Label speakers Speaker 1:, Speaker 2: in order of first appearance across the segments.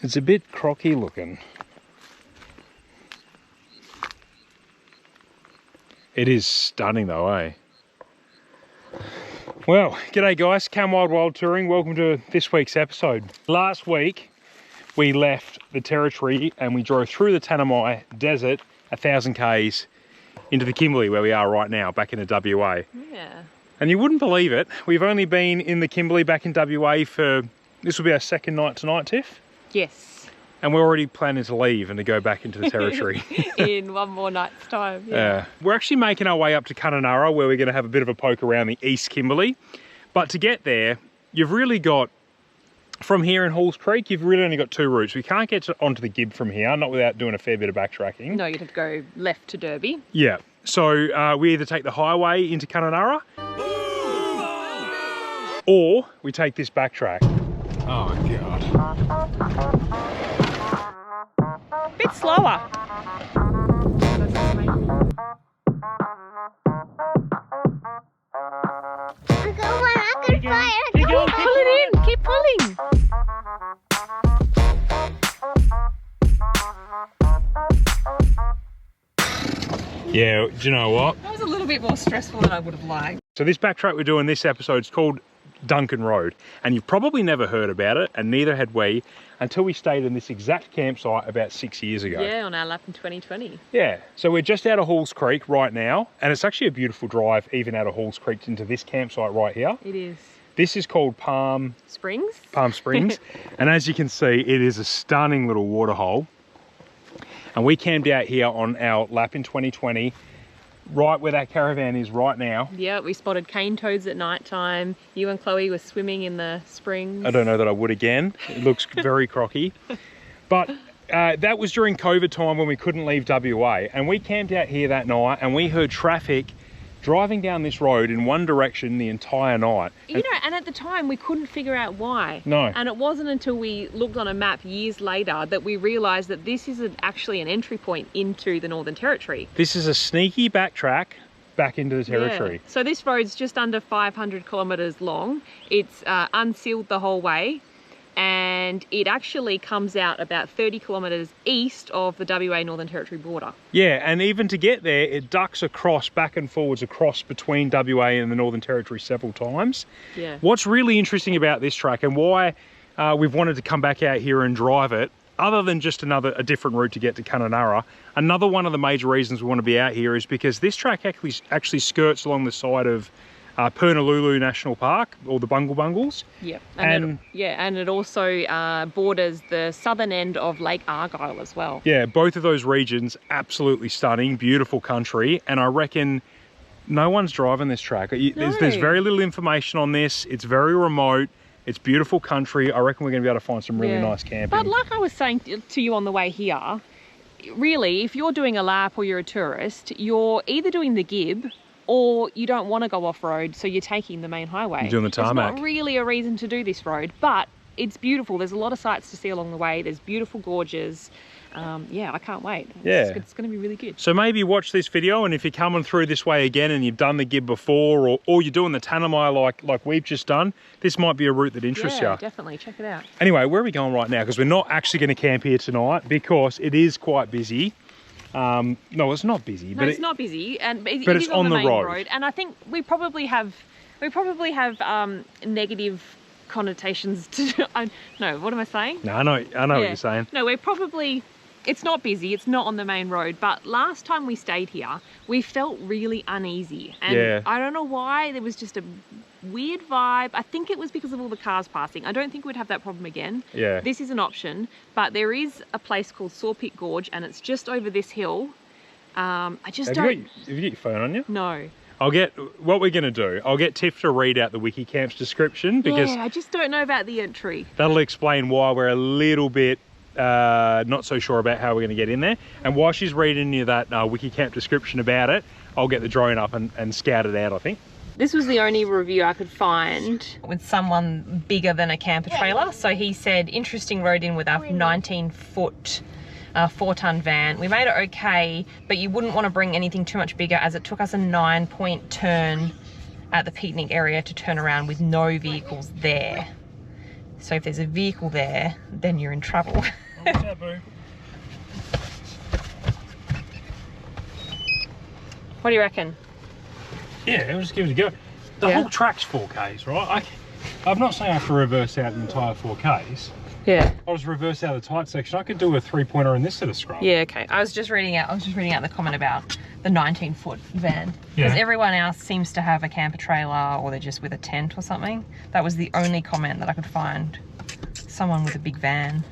Speaker 1: It's a bit crocky looking. It is stunning though, eh? Well, g'day guys, Cam Wild Touring. Welcome to this week's episode. Last week, we left the territory and we drove through the Tanami Desert, 1,000 k's, into the Kimberley where we are right now, back into WA.
Speaker 2: Yeah.
Speaker 1: And you wouldn't believe it, we've only been in the Kimberley back in WA for, this will be our second night tonight, Tiff?
Speaker 2: Yes.
Speaker 1: And we're already planning to leave and to go back into the territory.
Speaker 2: In one more night's time, yeah.
Speaker 1: We're actually making our way up to Kununurra, where we're going to have a bit of a poke around the East Kimberley. But to get there, you've really got, from here in Halls Creek, you've really only got two routes. We can't get onto the Gib from here, not without doing a fair bit of backtracking.
Speaker 2: No, you'd have to go left to Derby.
Speaker 1: Yeah, so we either take the highway into Kununurra, or we take this backtrack. Oh God.
Speaker 2: Bit slower. Pull it in, keep pulling.
Speaker 1: Yeah, do you know what?
Speaker 2: That was a little bit more stressful than I would have liked.
Speaker 1: So this backtrack we're doing this episode is called Duncan Rd, and you've probably never heard about it, and neither had we, until we stayed in this exact campsite about 6 years ago.
Speaker 2: Yeah, on our lap in 2020.
Speaker 1: Yeah, so we're just out of Halls Creek right now, and it's actually a beautiful drive even out of Halls Creek into this campsite right here.
Speaker 2: It is.
Speaker 1: This is called Palm
Speaker 2: Springs,
Speaker 1: and as you can see, it is a stunning little waterhole. And we camped out here on our lap in 2020, right where that caravan is right now.
Speaker 2: Yeah, we spotted cane toads at night time. You and Chloe were swimming in the springs.
Speaker 1: I don't know that I would again. It looks very crocky. But that was during COVID time when we couldn't leave WA. And we camped out here that night and we heard traffic driving down this road in one direction the entire night.
Speaker 2: You know, and at the time we couldn't figure out why.
Speaker 1: No.
Speaker 2: And it wasn't until we looked on a map years later that we realised that this is actually an entry point into the Northern Territory.
Speaker 1: This is a sneaky backtrack back into the territory.
Speaker 2: Yeah. So this road's just under 500 kilometres long. It's unsealed the whole way, and it actually comes out about 30 kilometres east of the WA Northern Territory border.
Speaker 1: Yeah, and even to get there, it ducks across, back and forwards across between WA and the Northern Territory several times.
Speaker 2: Yeah.
Speaker 1: What's really interesting about this track and why we've wanted to come back out here and drive it, other than just a different route to get to Kununurra, another one of the major reasons we want to be out here is because this track actually skirts along the side of Purnululu National Park, or the Bungle Bungles.
Speaker 2: Yeah, and it also borders the southern end of Lake Argyle as well. Yeah,
Speaker 1: both of those regions, absolutely stunning, beautiful country, and I reckon no one's driving this track. There's very little information on this. It's very remote. It's beautiful country. I reckon we're going to be able to find some really nice camping.
Speaker 2: But like I was saying to you on the way here, really, if you're doing a lap or you're a tourist, you're either doing the Gib or you don't want to go off-road, so you're taking the main highway.
Speaker 1: You're doing the tarmac.
Speaker 2: There's not really a reason to do this road, but it's beautiful. There's a lot of sights to see along the way. There's beautiful gorges. Yeah, I can't wait. It's going to be really good.
Speaker 1: So maybe watch this video, and if you're coming through this way again and you've done the Gib before, or you're doing the Tanami like we've just done, this might be a route that interests you.
Speaker 2: Yeah, definitely. Check it out.
Speaker 1: Anyway, where are we going right now? Because we're not actually going to camp here tonight because it is quite busy. No, it's not busy.
Speaker 2: No, it's not busy, but
Speaker 1: it's on the main road.
Speaker 2: And I think we probably have negative connotations to. No, what am I saying?
Speaker 1: No, I know what you're saying.
Speaker 2: No, it's not busy. It's not on the main road. But last time we stayed here, we felt really uneasy, and I don't know why. There was just a weird vibe. I think it was because of all the cars passing. I don't think we'd have that problem again. Yeah. This is an option, but there is a place called Sawpit Gorge, and it's just over this hill. Have you got
Speaker 1: your phone on you?
Speaker 2: No.
Speaker 1: What we're going to do, I'll get Tiff to read out the Wikicamp's description, because
Speaker 2: I just don't know about the entry.
Speaker 1: That'll explain why we're a little bit not so sure about how we're going to get in there. And while she's reading you that Wikicamp description about it, I'll get the drone up and scout it out, I think.
Speaker 2: This was the only review I could find with someone bigger than a camper trailer. So he said, interesting road in with a 19-foot 4-ton van. We made it okay, but you wouldn't want to bring anything too much bigger, as it took us a 9-point turn at the picnic area to turn around with no vehicles there. So if there's a vehicle there, then you're in trouble.
Speaker 1: Watch out, boo.
Speaker 2: What do you reckon?
Speaker 1: Yeah, we'll just give it a go. The whole track's 4Ks, right? I'm not saying I have to reverse out the entire 4Ks.
Speaker 2: Yeah.
Speaker 1: I'll just reverse out the tight section. I could do a 3-pointer in this set of scrub.
Speaker 2: Yeah, okay. I was just reading out the comment about the 19-foot van.
Speaker 1: Yeah.
Speaker 2: Because everyone else seems to have a camper trailer or they're just with a tent or something. That was the only comment that I could find. Someone with a big van.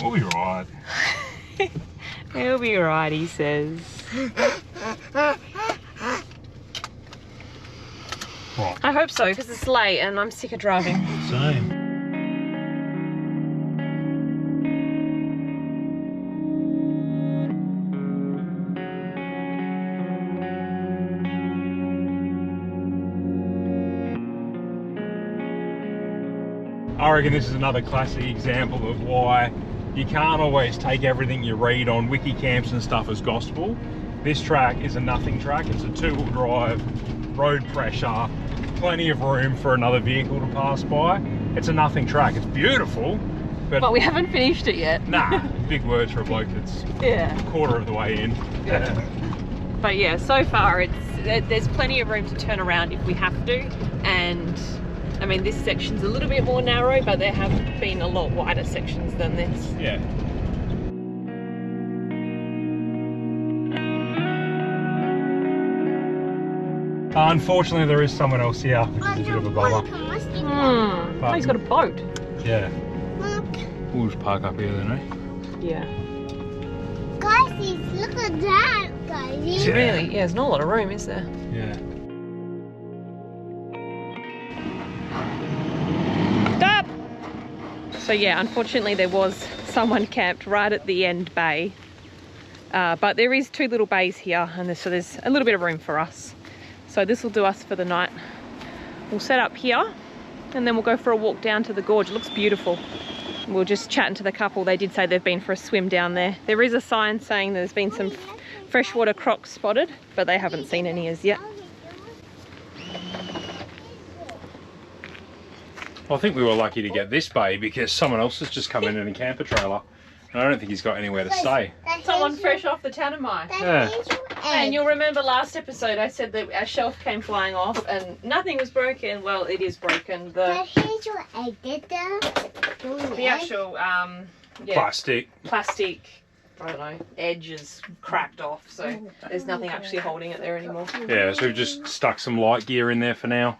Speaker 1: We'll be right.
Speaker 2: He'll be right, he says.
Speaker 1: Right.
Speaker 2: I hope so, because it's late and I'm sick of driving.
Speaker 1: Same. I reckon this is another classic example of why you can't always take everything you read on wiki camps and stuff as gospel. This track is a nothing track. It's a 2-wheel drive, road pressure, plenty of room for another vehicle to pass by. It's a nothing track. It's beautiful, but
Speaker 2: we haven't finished it yet.
Speaker 1: nah, big words for a bloke that's a quarter of the way in.
Speaker 2: Yeah. But yeah, so far there's plenty of room to turn around if we have to, and I mean, this section's a little bit more narrow, but there have been a lot wider sections than this.
Speaker 1: Yeah. Unfortunately, there is someone else here, which is a bit of a bother.
Speaker 2: Oh, he's got a boat.
Speaker 1: Yeah. We'll just park up here then, eh?
Speaker 2: Yeah.
Speaker 3: Guys, look at that, guys.
Speaker 2: Yeah. Really? Yeah, there's not a lot of room, is there?
Speaker 1: Yeah.
Speaker 2: Stop! So yeah, unfortunately there was someone camped right at the end bay. But there is 2 little bays here, and so there's a little bit of room for us. So this will do us for the night. We'll set up here, and then we'll go for a walk down to the gorge. It looks beautiful. We'll just chatting to the couple. They did say they've been for a swim down there. There is a sign saying there's been some freshwater crocs spotted, but they haven't seen any as yet.
Speaker 1: Well, I think we were lucky to get this bay because someone else has just come in a camper trailer. And I don't think he's got anywhere to stay.
Speaker 2: Someone fresh off the Tanami.
Speaker 1: Yeah.
Speaker 2: And you'll remember last episode I said that our shelf came flying off and nothing was broken. Well, it is broken. The actual plastic, I don't know, edge is cracked off, so there's nothing actually holding it there anymore.
Speaker 1: Yeah, so we've just stuck some light gear in there for now,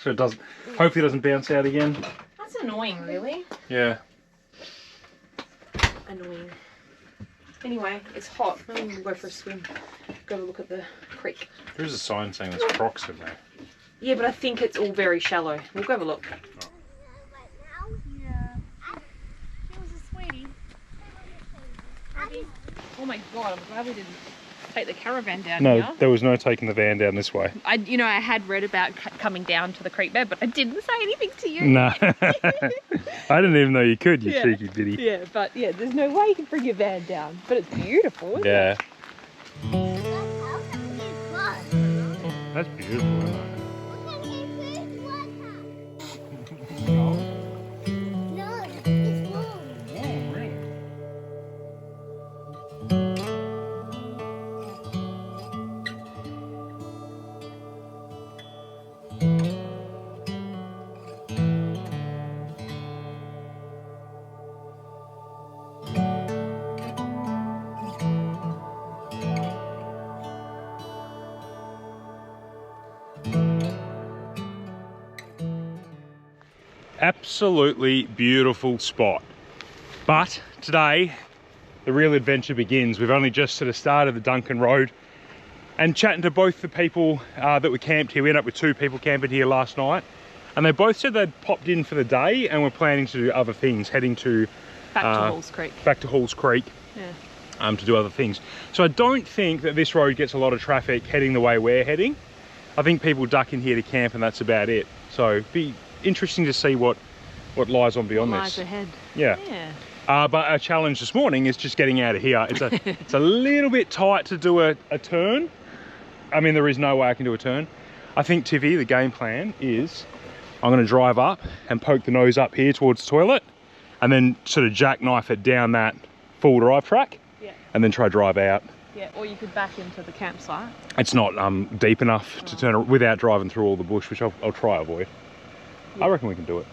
Speaker 1: so it doesn't, hopefully it doesn't bounce out again.
Speaker 2: That's annoying, really.
Speaker 1: Yeah.
Speaker 2: Annoying. Anyway, it's hot. Maybe we'll go for a swim. Go have a look at the creek.
Speaker 1: There's a sign saying there's Crocs in there.
Speaker 2: Yeah, but I think it's all very shallow. We'll go have a look. Oh my god, I'm glad we didn't take the caravan down here.
Speaker 1: No, there was no taking the van down this way.
Speaker 2: I had read about coming down to the creek bed, but I didn't say anything to you.
Speaker 1: No. I didn't even know you could, you cheeky bitty.
Speaker 2: Yeah, but yeah, there's no way you can bring your van down. But it's beautiful, isn't it?
Speaker 1: That's beautiful, isn't it? Absolutely beautiful spot, but today the real adventure begins. We've only just sort of started the Duncan Rd, and chatting to both the people that were camped here. We ended up with 2 people camping here last night, and they both said they'd popped in for the day and were planning to do other things, heading to
Speaker 2: back to Halls Creek.
Speaker 1: Back to Halls Creek.
Speaker 2: Yeah.
Speaker 1: To do other things. So I don't think that this road gets a lot of traffic heading the way we're heading. I think people duck in here to camp and that's about it. So it'd be interesting to see what lies on beyond
Speaker 2: lies
Speaker 1: this.
Speaker 2: Ahead.
Speaker 1: Yeah. But our challenge this morning is just getting out of here. It's a little bit tight to do a turn. I mean, there is no way I can do a turn. I think, Tiffy, the game plan is I'm going to drive up and poke the nose up here towards the toilet, and then sort of jackknife it down that full drive track, and then try drive out.
Speaker 2: Yeah, or you could back into the campsite.
Speaker 1: It's not deep enough to turn it without driving through all the bush, which I'll try avoid. I reckon we can do it.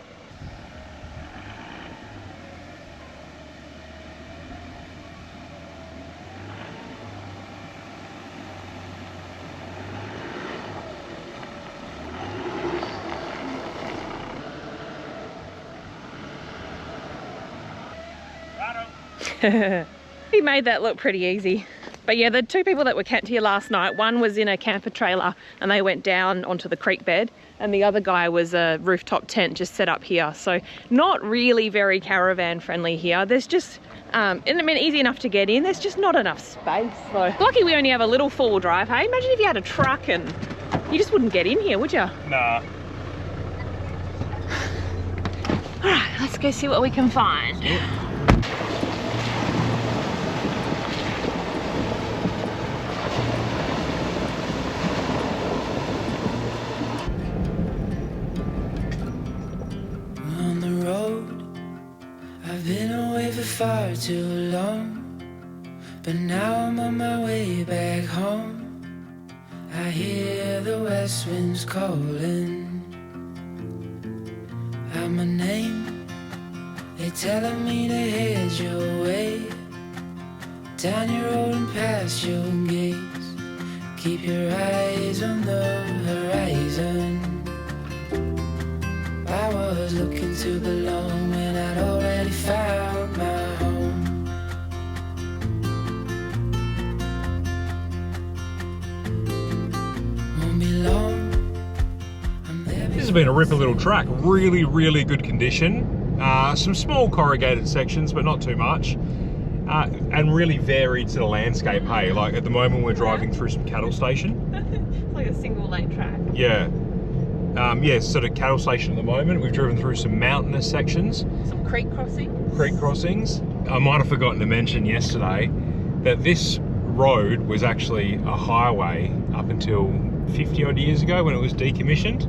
Speaker 2: He made that look pretty easy. But yeah, the two people that were camped here last night, one was in a camper trailer and they went down onto the creek bed, and the other guy was a rooftop tent just set up here. So not really very caravan friendly here. There's just, I mean, easy enough to get in, there's just not enough space. So lucky we only have a little four-wheel drive, hey? Imagine if you had a truck and you just wouldn't get in here, would you?
Speaker 1: Nah.
Speaker 2: All right, let's go see what we can find.
Speaker 4: Far too long, but now I'm on my way back home. I hear the west winds calling out my name. They telling me to head your way, down your road and past your gates. Keep your eyes on the horizon. I was looking to belong when I'd already found my home. Won't be long.
Speaker 1: This has been a ripper little track. Really, really good condition. Some small corrugated sections, but not too much. And really varied to the landscape, hey? Like at the moment we're driving through some cattle station.
Speaker 2: It's like a single lane track.
Speaker 1: Yeah. Yeah, sort of cattle station at the moment. We've driven through some mountainous sections.
Speaker 2: Some creek crossings.
Speaker 1: Creek crossings. I might have forgotten to mention yesterday that this road was actually a highway up until 50 odd years ago when it was decommissioned.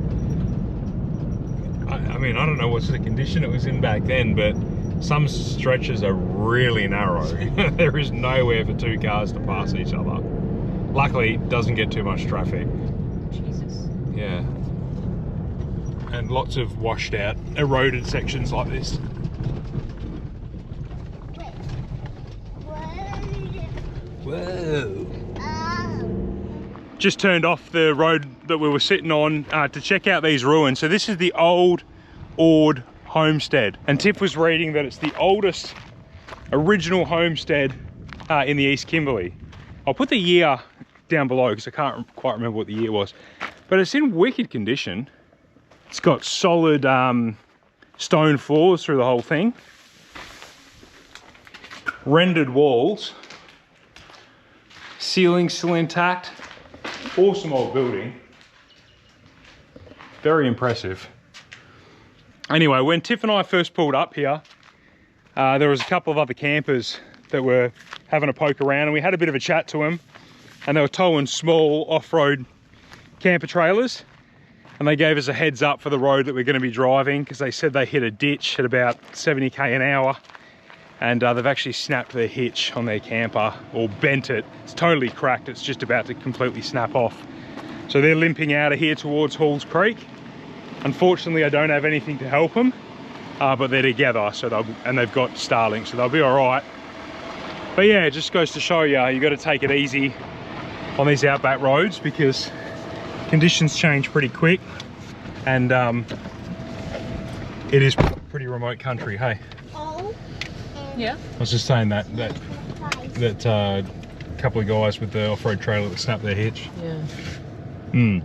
Speaker 1: I mean, I don't know what sort of condition it was in back then, but some stretches are really narrow. There is nowhere for two cars to pass each other. Luckily, it doesn't get too much traffic.
Speaker 2: Jesus.
Speaker 1: Yeah. And lots of washed out, eroded sections like this. Whoa. Just turned off the road that we were sitting on to check out these ruins. So this is the old Ord Homestead. And Tiff was reading that it's the oldest original homestead in the East Kimberley. I'll put the year down below because I can't quite remember what the year was. But it's in wicked condition. It's got solid stone floors through the whole thing. Rendered walls. Ceiling still intact. Awesome old building. Very impressive. Anyway, when Tiff and I first pulled up here, there was a couple of other campers that were having a poke around, and we had a bit of a chat to them, and they were towing small off-road camper trailers. And they gave us a heads up for the road that we're going to be driving because they said they hit a ditch at about 70k an hour, and they've actually snapped their hitch on their camper, or bent it. It's totally cracked. It's just about to completely snap off. So they're limping out of here towards Halls Creek. Unfortunately, I don't have anything to help them, but they're together, so they've got Starlink, so they'll be all right. But yeah, it just goes to show you got to take it easy on these outback roads because conditions change pretty quick, and it is pretty remote country, hey?
Speaker 2: Yeah.
Speaker 1: I was just saying that couple of guys with the off-road trailer that snapped their hitch.
Speaker 2: Yeah.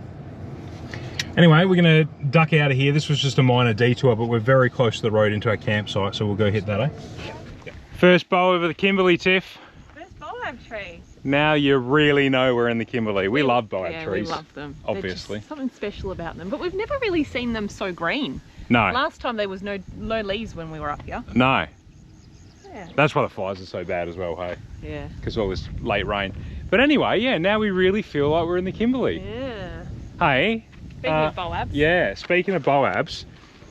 Speaker 1: Anyway, we're gonna duck out of here. This was just a minor detour, but we're very close to the road into our campsite, so we'll go hit that, eh? Yep. First bow over the Kimberley, Tiff.
Speaker 2: First bow trees.
Speaker 1: Now you really know we're in the Kimberley. We love boab trees.
Speaker 2: We love them.
Speaker 1: Obviously.
Speaker 2: There's just something special about them, but we've never really seen them so green.
Speaker 1: No.
Speaker 2: Last time there was no leaves when we were up here.
Speaker 1: No.
Speaker 2: Yeah.
Speaker 1: That's why the fires are so bad as well, hey?
Speaker 2: Yeah.
Speaker 1: Because of all this late rain. But anyway, yeah, now we really feel like we're in the Kimberley.
Speaker 2: Yeah.
Speaker 1: Hey,
Speaker 2: Speaking of Boabs.
Speaker 1: Yeah, speaking of Boabs,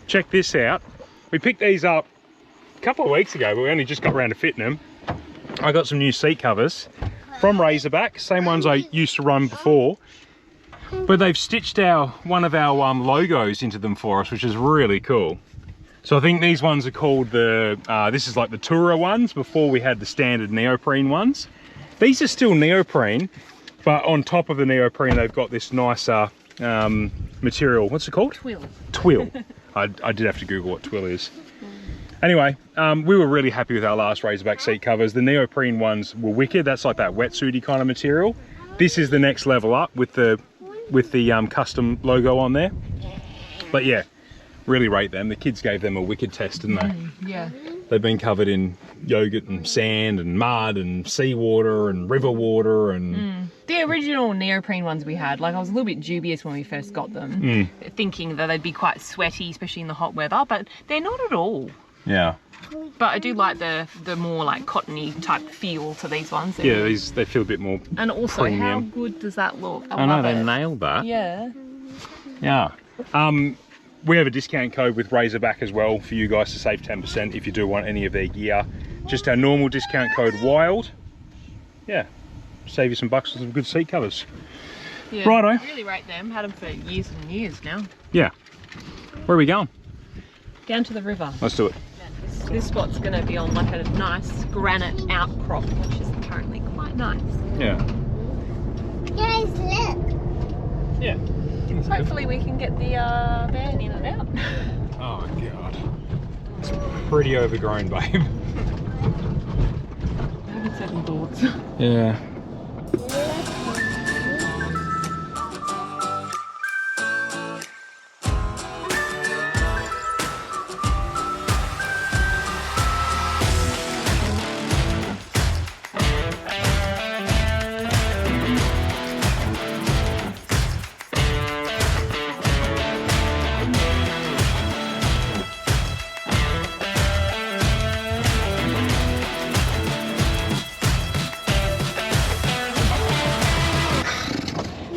Speaker 1: check this out. We picked these up a couple of weeks ago, but we only just got around to fitting them. I got some new seat covers from Razorback, same ones I used to run before. But they've stitched one of our logos into them for us, which is really cool. So I think these ones are called this is like the Tourer ones before we had the standard neoprene ones. These are still neoprene, but on top of the neoprene, they've got this nicer material. What's it called?
Speaker 2: Twill.
Speaker 1: Twill. I did have to Google what twill is. Anyway, we were really happy with our last Razorback seat covers. The neoprene ones were wicked. That's like that wetsuity kind of material. This is the next level up with the custom logo on there. But yeah, really rate them. The kids gave them a wicked test, didn't they?
Speaker 2: Yeah.
Speaker 1: They've been covered in yogurt and sand and mud and seawater and river water and...
Speaker 2: The original neoprene ones we had, like I was a little bit dubious when we first got them, thinking that they'd be quite sweaty, especially in the hot weather, but they're not at all.
Speaker 1: Yeah.
Speaker 2: But I do like the more like cottony type feel to these ones.
Speaker 1: Yeah, they feel a bit more
Speaker 2: And also,
Speaker 1: premium.
Speaker 2: how good does that look?
Speaker 1: I know, they nailed that.
Speaker 2: Yeah.
Speaker 1: Yeah. We have a discount code with Razorback as well for you guys to save 10% if you do want any of their gear. Just our normal discount code WILD. Yeah, save you some bucks on some good seat covers.
Speaker 2: Yeah,
Speaker 1: Righto.
Speaker 2: I really rate them. Had them for years and years now.
Speaker 1: Yeah. Where are we going?
Speaker 2: Down to the river.
Speaker 1: Let's do it.
Speaker 2: This spot's going to be on like a nice granite outcrop, which is currently quite nice.
Speaker 1: Yeah.
Speaker 3: Guys, look.
Speaker 1: Yeah.
Speaker 2: Hopefully we can get the van in and out.
Speaker 1: Oh god. It's pretty overgrown, babe.
Speaker 2: I haven't second thoughts.
Speaker 1: Yeah.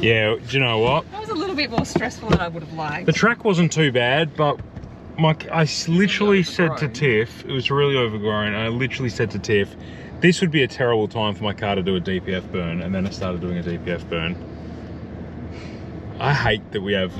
Speaker 1: Yeah, do you know what?
Speaker 2: That was a little bit more stressful than I would have liked.
Speaker 1: The track wasn't too bad, but I literally said to Tiff, it was really overgrown, I literally said to Tiff, this would be a terrible time for my car to do a DPF burn, and then I started doing a DPF burn. I hate that we have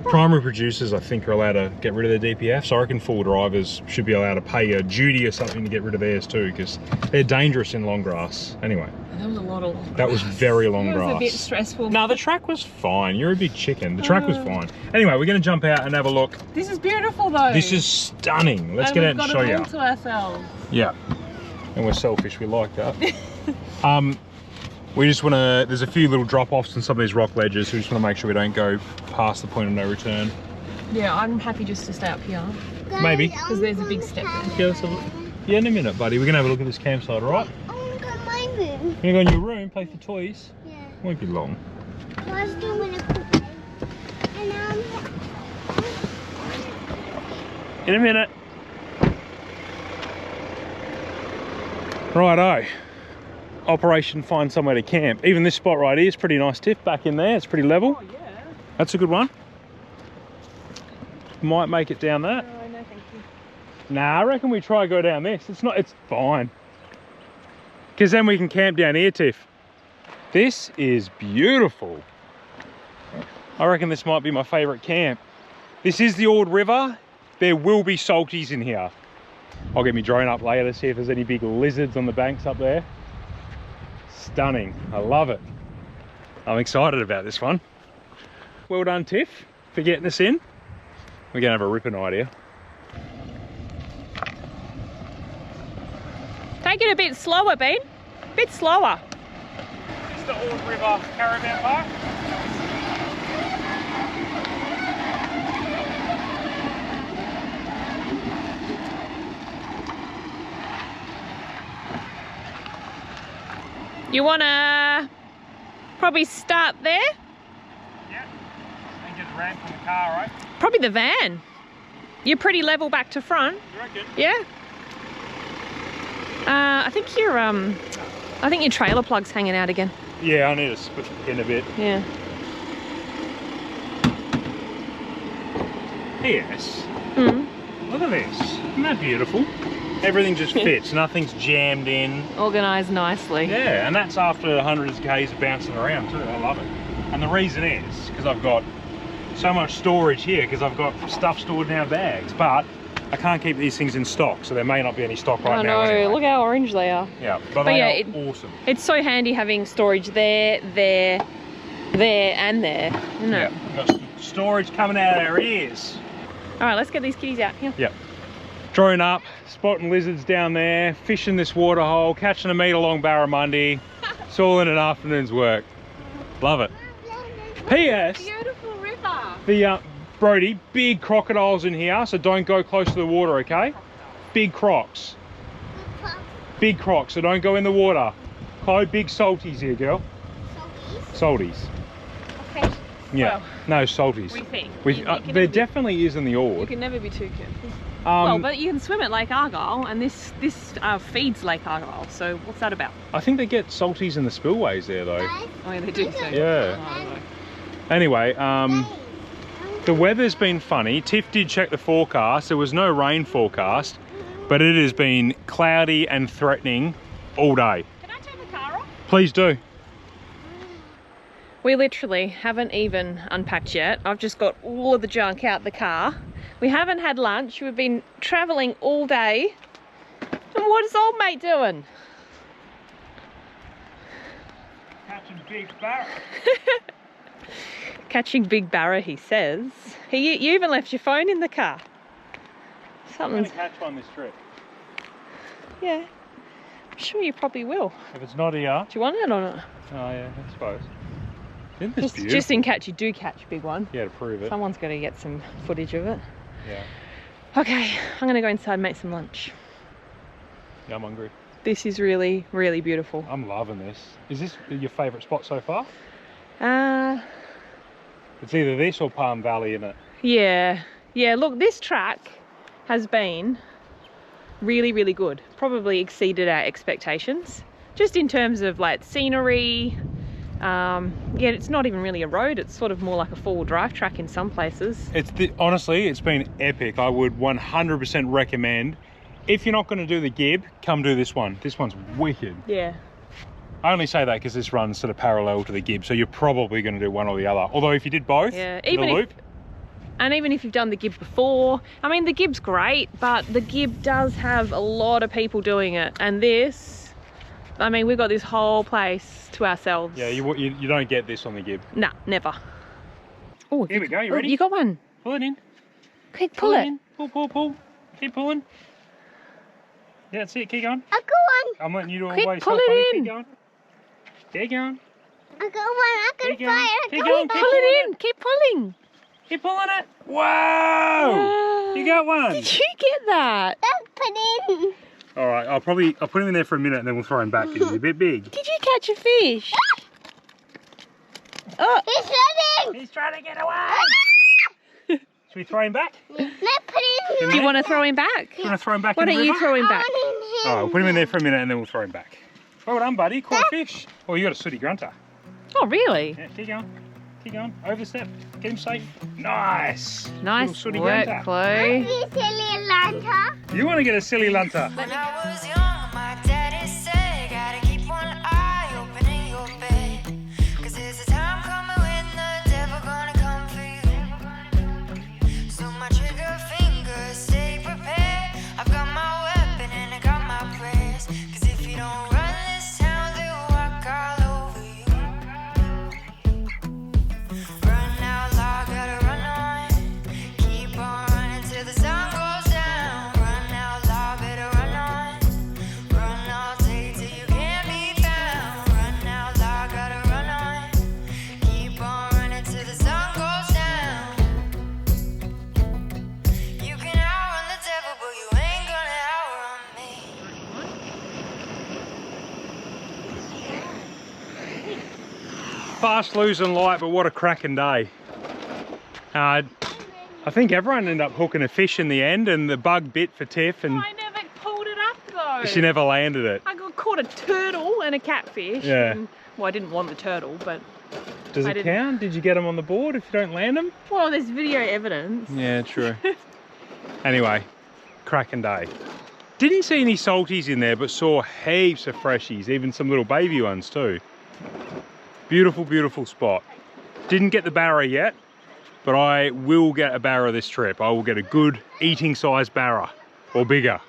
Speaker 1: primary producers, I think, are allowed to get rid of their DPF, so I reckon full drivers should be allowed to pay a duty or something to get rid of theirs too, because they're dangerous in long grass. Anyway.
Speaker 2: That was a lot of long grass.
Speaker 1: That was very long grass.
Speaker 2: It was a bit stressful.
Speaker 1: No, the track was fine. You're a big chicken. The track was fine. Anyway, we're going to jump out and have a look.
Speaker 2: This is beautiful though.
Speaker 1: This is stunning. Let's get out and show you.
Speaker 2: We've got it all to ourselves.
Speaker 1: Yeah. And we're selfish. We like that. We just want to, there's a few little drop-offs in some of these rock ledges. We just want to make sure we don't go past the point of no return.
Speaker 2: Yeah, I'm happy just to stay up here.
Speaker 1: Maybe.
Speaker 2: Because there's a big step there.
Speaker 1: Yeah, let's have a look. Yeah, in a minute, buddy. We're going to have a look at this campsite, all right?
Speaker 3: I want to go to my room.
Speaker 1: You're going to go in your room, play with the toys?
Speaker 3: Yeah.
Speaker 1: Won't be long.
Speaker 3: I was doing a cookie. And
Speaker 1: In a minute. Righto. Operation find somewhere to camp. Even this spot right here is pretty nice, Tiff. Back in there, it's pretty level.
Speaker 2: Oh yeah.
Speaker 1: That's a good one. Might make it down that.
Speaker 2: Oh, no, thank you.
Speaker 1: Nah, I reckon we try go down this. It's fine. Because then we can camp down here, Tiff. This is beautiful. I reckon this might be my favourite camp. This is the Ord River. There will be salties in here. I'll get my drone up later to see if there's any big lizards on the banks up there. Stunning. I love it. I'm excited about this one. Well done, Tiff, for getting us in. We're going to have a ripper night here.
Speaker 2: Take it a bit slower, Bean. A bit slower.
Speaker 1: This is the Ord River Caravan Park.
Speaker 2: You want to probably start there?
Speaker 1: Yeah. And get the ramp from the car, right?
Speaker 2: Probably the van. You're pretty level back to front.
Speaker 1: You reckon?
Speaker 2: Yeah. I think your trailer plug's hanging out again.
Speaker 1: Yeah, I need to split the pin a bit.
Speaker 2: Yeah.
Speaker 1: P.S. Look at this. Isn't that beautiful? Everything just fits. Nothing's jammed in.
Speaker 2: Organised nicely.
Speaker 1: Yeah, and that's after hundreds of Ks of bouncing around too. I love it. And the reason is because I've got so much storage here because I've got stuff stored in our bags, but I can't keep these things in stock, so there may not be any stock right now. Anyway.
Speaker 2: Look how orange they are.
Speaker 1: Yeah, but they are awesome. It's
Speaker 2: so handy having storage there, and there, isn't it?
Speaker 1: Yeah, we've got storage coming out of our ears.
Speaker 2: All right, let's get these kitties out here.
Speaker 1: Yep. Drone up, spotting lizards down there, fishing this water hole, catching a meat along barramundi. It's all in an afternoon's work. Love it. P.S.
Speaker 2: Beautiful river.
Speaker 1: The Brodie, big crocodiles in here, so don't go close to the water, okay? Big crocs. Big crocs, so don't go in the water. Chloe, big salties here, girl. Salties?
Speaker 2: Okay.
Speaker 1: Yeah.
Speaker 2: Well,
Speaker 1: no, salties.
Speaker 2: We think.
Speaker 1: There definitely is in the Ord.
Speaker 2: You can never be too careful. Well, but you can swim at Lake Argyle, and this feeds Lake Argyle, so what's that about?
Speaker 1: I think they get salties in the spillways there, though.
Speaker 2: Oh, yeah, they do, so.
Speaker 1: Yeah. Anyway, the weather's been funny. Tiff did check the forecast. There was no rain forecast, but it has been cloudy and threatening all day.
Speaker 2: Can I turn the car off?
Speaker 1: Please do.
Speaker 2: We literally haven't even unpacked yet. I've just got all of the junk out the car. We haven't had lunch. We've been travelling all day. And what is old mate doing?
Speaker 1: Catching big barra.
Speaker 2: Catching big barra, he says. You even left your phone in the car. Something's...
Speaker 1: I'm going to catch one this trip.
Speaker 2: Yeah. I'm sure you probably will.
Speaker 1: If it's not here.
Speaker 2: Do you want it or not?
Speaker 1: Oh yeah, I suppose. Isn't this beautiful?
Speaker 2: Just in case you do catch a big one.
Speaker 1: Yeah, to prove it.
Speaker 2: Someone's got to get some footage of it.
Speaker 1: Yeah.
Speaker 2: Okay, I'm going to go inside and make some lunch.
Speaker 1: Yeah, I'm hungry.
Speaker 2: This is really, really beautiful.
Speaker 1: I'm loving this. Is this your favourite spot so far? It's either this or Palm Valley, isn't it?
Speaker 2: Yeah. Yeah, look, this track has been really, really good. Probably exceeded our expectations. Just in terms of like scenery. Yeah, it's not even really a road. It's sort of more like a four-wheel drive track in some places.
Speaker 1: Honestly, it's been epic. I would 100% recommend. If you're not going to do the Gib, come do this one. This one's wicked.
Speaker 2: Yeah.
Speaker 1: I only say that because this runs sort of parallel to the Gib, so you're probably going to do one or the other. Although if you did both,
Speaker 2: yeah,
Speaker 1: even
Speaker 2: if you've done the Gib before, I mean, the Gib's great, but the Gib does have a lot of people doing it. And this, I mean, we've got this whole place to ourselves.
Speaker 1: Yeah, you don't get this on the Gib.
Speaker 2: Nah, never. Oh,
Speaker 1: here we go. You ready?
Speaker 2: You got one.
Speaker 1: Pull it in.
Speaker 2: Quick, pull it.
Speaker 1: In. Pull. Keep pulling. Yeah, that's it. Keep going.
Speaker 3: I got one.
Speaker 1: I'm letting you do all
Speaker 2: Quick,
Speaker 1: the way.
Speaker 2: pull it in.
Speaker 1: Keep going. Keep going.
Speaker 3: I got one. I can fly it.
Speaker 1: Keep going.
Speaker 2: Pull it in. Keep pulling.
Speaker 1: Keep pulling it. Wow! You got one.
Speaker 2: Did you get that?
Speaker 3: Let's put in.
Speaker 1: All right, I'll put him in there for a minute and then we'll throw him back. He's a bit big.
Speaker 2: Did you catch a fish? Oh.
Speaker 3: He's running.
Speaker 1: He's trying to get away. Should we throw him back?
Speaker 3: Let's put in.
Speaker 2: Do you want to throw him back?
Speaker 1: Do you want to throw him back?
Speaker 2: Why don't you throw him back?
Speaker 1: All right, we'll put him in there for a minute and then we'll throw him back. Well done, buddy. Caught a fish. Oh, you got a sooty grunter.
Speaker 2: Oh, really?
Speaker 1: Yeah, keep going. Keep going. Over the step. Get him safe. Nice.
Speaker 2: Nice work,
Speaker 1: grunter.
Speaker 2: Chloe.
Speaker 3: Silly lanta.
Speaker 1: You want to get a silly lunter?
Speaker 4: When I was young, my daddy said, gotta keep one eye open in your bed. 'Cause there's a time coming when the devil gonna come for you. So my trigger fingers stay prepared. I've got my weapon and I got my prayers. 'Cause if you don't run this town, they'll walk all over you. Run out loud, gotta run on. Keep on running till the sun goes down. Run out loud, better run on. Run all day till you can't be found. Run out loud, gotta run on. Keep on running till the sun goes down. You can outrun the devil, but you ain't gonna outrun me.
Speaker 1: Fast losing light, but what a cracking day. I think everyone ended up hooking a fish in the end, and the bug bit for Tiff, and
Speaker 2: I never pulled it up though.
Speaker 1: she never landed it.
Speaker 2: I got caught a turtle and a catfish.
Speaker 1: Yeah.
Speaker 2: And, well, I didn't want the turtle, but
Speaker 1: Does it count? Did you get them on the board if you don't land them?
Speaker 2: Well, there's video evidence.
Speaker 1: Yeah, true. Anyway, cracking day. Didn't see any salties in there, but saw heaps of freshies, even some little baby ones too. Beautiful, beautiful spot. Didn't get the barra yet, but I will get a barra this trip. I will get a good eating size barra, or bigger.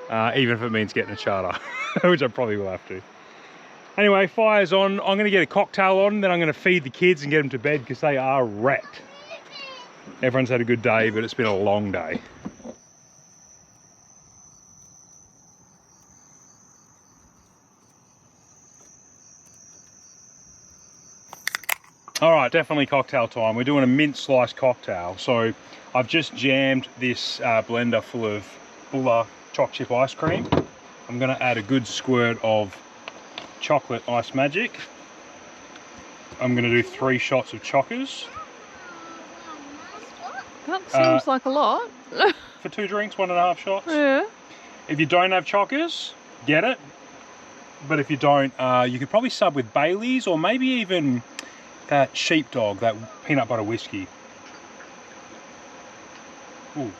Speaker 1: Even if it means getting a charter, which I probably will have to. Anyway, fire's on. I'm gonna get a cocktail on, then I'm gonna feed the kids and get them to bed because they are wrecked. Everyone's had a good day, but it's been a long day. All right, definitely cocktail time. We're doing a mint slice cocktail. So I've just jammed this blender full of Bulla choc chip ice cream. I'm gonna add a good squirt of chocolate ice magic. I'm gonna do 3 shots of chockers.
Speaker 2: That seems like a lot.
Speaker 1: For 2 drinks, 1.5 shots.
Speaker 2: Yeah.
Speaker 1: If you don't have chockers, get it. But if you don't, you could probably sub with Bailey's or maybe even that sheepdog, that peanut butter whiskey. Ooh.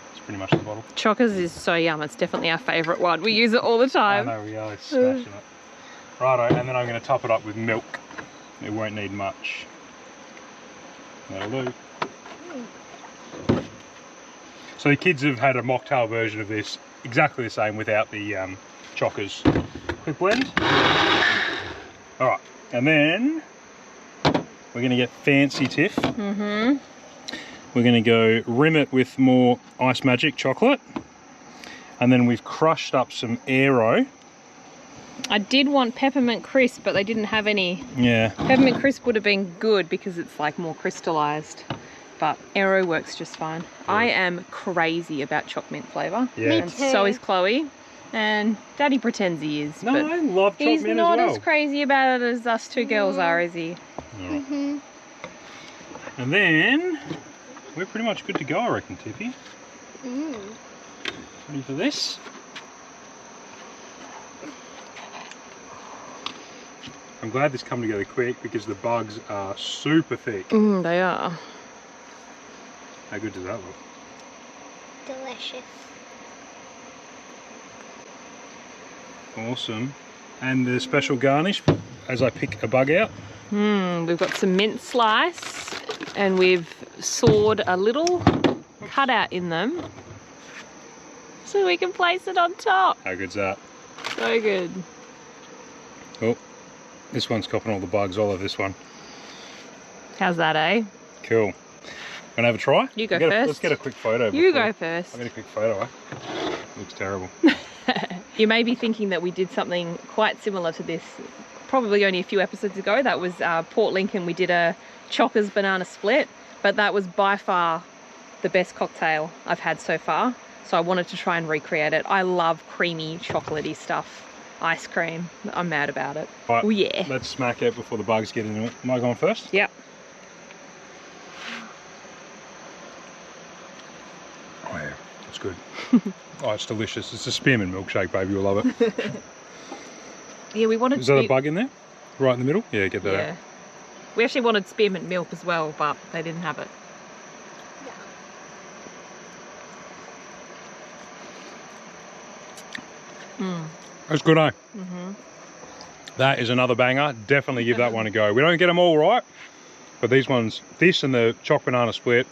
Speaker 1: That's pretty much the bottle.
Speaker 2: Chockers is so yum. It's definitely our favourite one. We use it all the time.
Speaker 1: I know, we are smashing it. Righto, and then I'm going to top it up with milk. It won't need much. That'll do. So the kids have had a mocktail version of this, exactly the same without the chockers. Quick blend. All right, and then we're going to get fancy, Tiff.
Speaker 2: Mm-hmm.
Speaker 1: We're going to go rim it with more Ice Magic chocolate. And then we've crushed up some Aero.
Speaker 2: I did want peppermint crisp, but they didn't have any.
Speaker 1: Yeah.
Speaker 2: Peppermint crisp would have been good because it's like more crystallized, but Aero works just fine. Yeah. I am crazy about choc mint flavour.
Speaker 1: Yeah.
Speaker 2: And so is Chloe. And Daddy pretends he is.
Speaker 1: No,
Speaker 2: but
Speaker 1: I love choc mint as well.
Speaker 2: he's not as crazy about it as us 2 girls are, is he?
Speaker 1: Right. And then we're pretty much good to go, I reckon, Tiffy. Ready for this? I'm glad this come together quick because the bugs are super thick.
Speaker 2: They are.
Speaker 1: How good does that look?
Speaker 3: Delicious.
Speaker 1: Awesome. And the special garnish as I pick a bug out.
Speaker 2: We've got some mint slice and we've sawed a little cutout in them so we can place it on top.
Speaker 1: How good's that?
Speaker 2: So good.
Speaker 1: Oh, this one's copping all the bugs all over this one.
Speaker 2: How's that, eh?
Speaker 1: Cool. Gonna have a try?
Speaker 2: You go first.
Speaker 1: Let's get a quick photo.
Speaker 2: You go first.
Speaker 1: I'll get a quick photo, eh? Looks terrible.
Speaker 2: You may be thinking that we did something quite similar to this probably only a few episodes ago. That was Port Lincoln. We did a Chockers banana split, but that was by far the best cocktail I've had so far. So I wanted to try and recreate it. I love creamy, chocolatey stuff. Ice cream. I'm mad about it.
Speaker 1: Right,
Speaker 2: oh yeah.
Speaker 1: Let's smack it before the bugs get into it. Am I going first?
Speaker 2: Yep.
Speaker 1: Oh yeah, it's good. Oh, it's delicious. It's a spearmint milkshake, baby. You'll love it.
Speaker 2: Yeah, we wanted.
Speaker 1: Is that a bug in there? Right in the middle? Yeah, get that out.
Speaker 2: We actually wanted spearmint milk as well, but they didn't have it.
Speaker 1: That's good, eh? That is another banger. Definitely give that one a go. We don't get them all right, but these ones, this and the choc banana split,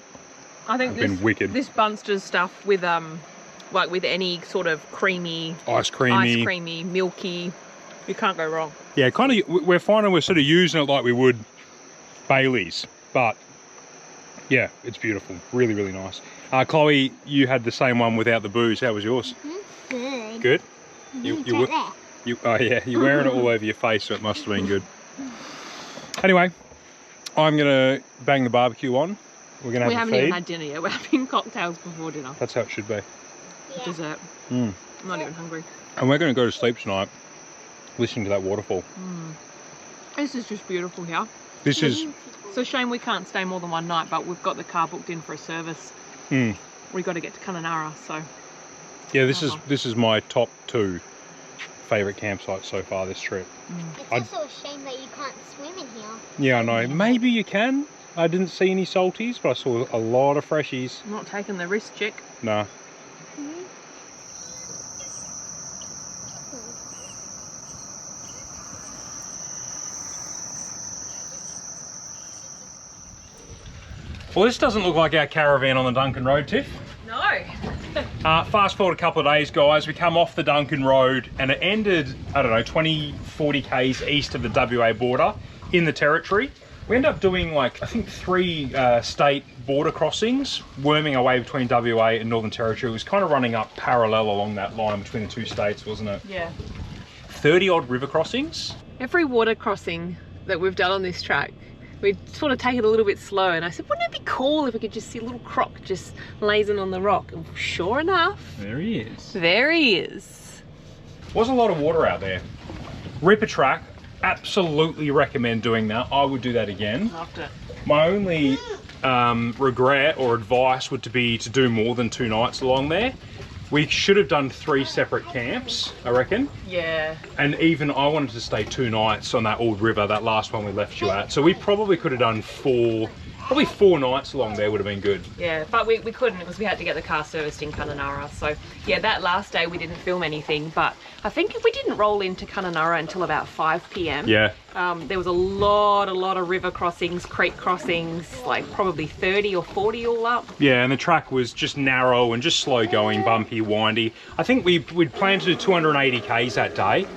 Speaker 2: I think
Speaker 1: have been wicked.
Speaker 2: This Bunster's stuff with like with any sort of creamy,
Speaker 1: ice creamy,
Speaker 2: milky, you can't go wrong.
Speaker 1: Yeah, kind of. We're finding we're sort of using it like we would Bailey's, but yeah, it's beautiful. Really, really nice. Chloe, you had the same one without the booze. How was yours?
Speaker 3: Good.
Speaker 1: Good. Oh yeah, you're wearing it all over your face, so it must have been good. Anyway, I'm gonna bang the barbecue on. We're gonna have a feed.
Speaker 2: We haven't even had dinner yet. We're having cocktails before dinner.
Speaker 1: That's how it should be.
Speaker 3: Yeah.
Speaker 2: Dessert.
Speaker 1: I'm
Speaker 2: not even hungry.
Speaker 1: And we're gonna go to sleep tonight, listening to that waterfall.
Speaker 2: This is just beautiful here.
Speaker 1: This is.
Speaker 2: It's a shame we can't stay more than one night, but we've got the car booked in for a service. We've got to get to Kununurra, so.
Speaker 1: Yeah, this is my top 2 favourite campsites so far this trip.
Speaker 3: It's also a shame that you can't swim in here.
Speaker 1: Yeah, I know. Maybe you can. I didn't see any salties, but I saw a lot of freshies.
Speaker 2: I'm not taking the risk, chick.
Speaker 1: Nah. Well, this doesn't look like our caravan on the Duncan Road, Tiff.
Speaker 2: No.
Speaker 1: Fast forward a couple of days, guys, we come off the Duncan Road and it ended, I don't know, 20, 40 k's east of the WA border in the Territory. We ended up doing like, I think 3 state border crossings, worming our way between WA and Northern Territory. It was kind of running up parallel along that line between the 2 states, wasn't it?
Speaker 2: Yeah.
Speaker 1: 30 odd river crossings.
Speaker 2: Every water crossing that we've done on this track, we sort of take it a little bit slow, and I said, wouldn't it be cool if we could just see a little croc just lazing on the rock? And sure enough,
Speaker 1: there he is.
Speaker 2: There he is.
Speaker 1: Was a lot of water out there. Ripper track, absolutely recommend doing that. I would do that again.
Speaker 2: Loved it.
Speaker 1: My only regret or advice would be to do more than 2 nights along there. We should have done 3 separate camps, I reckon.
Speaker 2: Yeah.
Speaker 1: And even I wanted to stay 2 nights on that Ord River, that last one we left you at. So we probably could have done 4 nights along there would have been good.
Speaker 2: Yeah, but we couldn't because we had to get the car serviced in Kununurra. So yeah, that last day we didn't film anything, but I think we didn't roll into Kununurra until about 5 p.m.
Speaker 1: Yeah.
Speaker 2: There was a lot of river crossings, creek crossings, like probably 30 or 40 all up.
Speaker 1: Yeah, and the track was just narrow and just slow going, bumpy, windy. I think we'd planned to do 280 k's that day.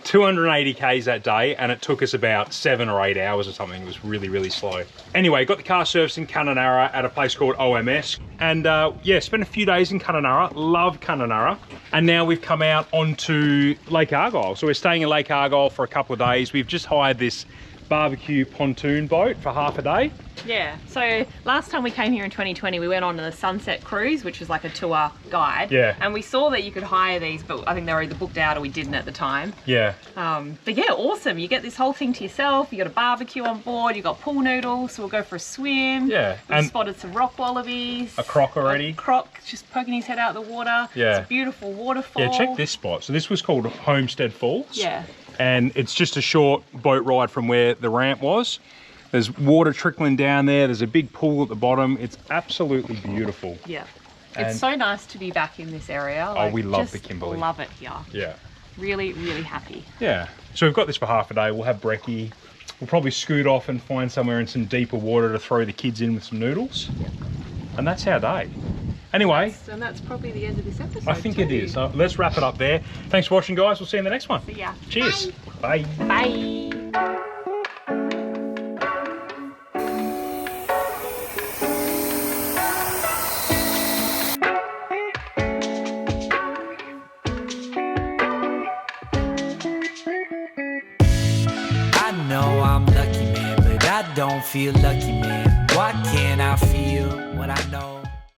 Speaker 1: 280 k's that day, and it took us about 7 or 8 hours or something. It was really, really slow. Anyway, got the car serviced in Kununurra at a place called OMS, and yeah, spent a few days in Kununurra. Love Kununurra. And now we've come out onto Lake Argyle. So we're staying in Lake Argyle for a couple of days. We've just hired this barbecue pontoon boat for half a day.
Speaker 2: Yeah, so last time we came here in 2020, we went on the Sunset Cruise, which was like a tour guide.
Speaker 1: Yeah.
Speaker 2: And we saw that you could hire these, but I think they were either booked out or we didn't at the time.
Speaker 1: Yeah.
Speaker 2: But yeah, awesome. You get this whole thing to yourself. You got a barbecue on board. You got pool noodles, so we'll go for a swim.
Speaker 1: Yeah.
Speaker 2: We spotted some rock wallabies.
Speaker 1: A croc already.
Speaker 2: A croc just poking his head out of the water.
Speaker 1: Yeah.
Speaker 2: It's a beautiful waterfall.
Speaker 1: Yeah, check this spot. So this was called Homestead Falls.
Speaker 2: Yeah.
Speaker 1: And it's just a short boat ride from where the ramp was. There's water trickling down there. There's a big pool at the bottom. It's absolutely beautiful.
Speaker 2: Yeah.
Speaker 1: And
Speaker 2: it's so nice to be back in this area.
Speaker 1: Oh, we love the
Speaker 2: just
Speaker 1: Kimberley.
Speaker 2: Love it here.
Speaker 1: Yeah.
Speaker 2: Really, really happy.
Speaker 1: Yeah. So we've got this for half a day. We'll have brekkie. We'll probably scoot off and find somewhere in some deeper water to throw the kids in with some noodles. And that's our day. Anyway.
Speaker 2: And that's probably the end of this episode.
Speaker 1: I think it is. Let's wrap it up there. Thanks for watching, guys. We'll see you in the next one.
Speaker 2: See ya.
Speaker 1: Cheers. Bye.
Speaker 2: Bye.
Speaker 4: I know I'm lucky, man, but I don't feel lucky, man. Why can't I feel what I know?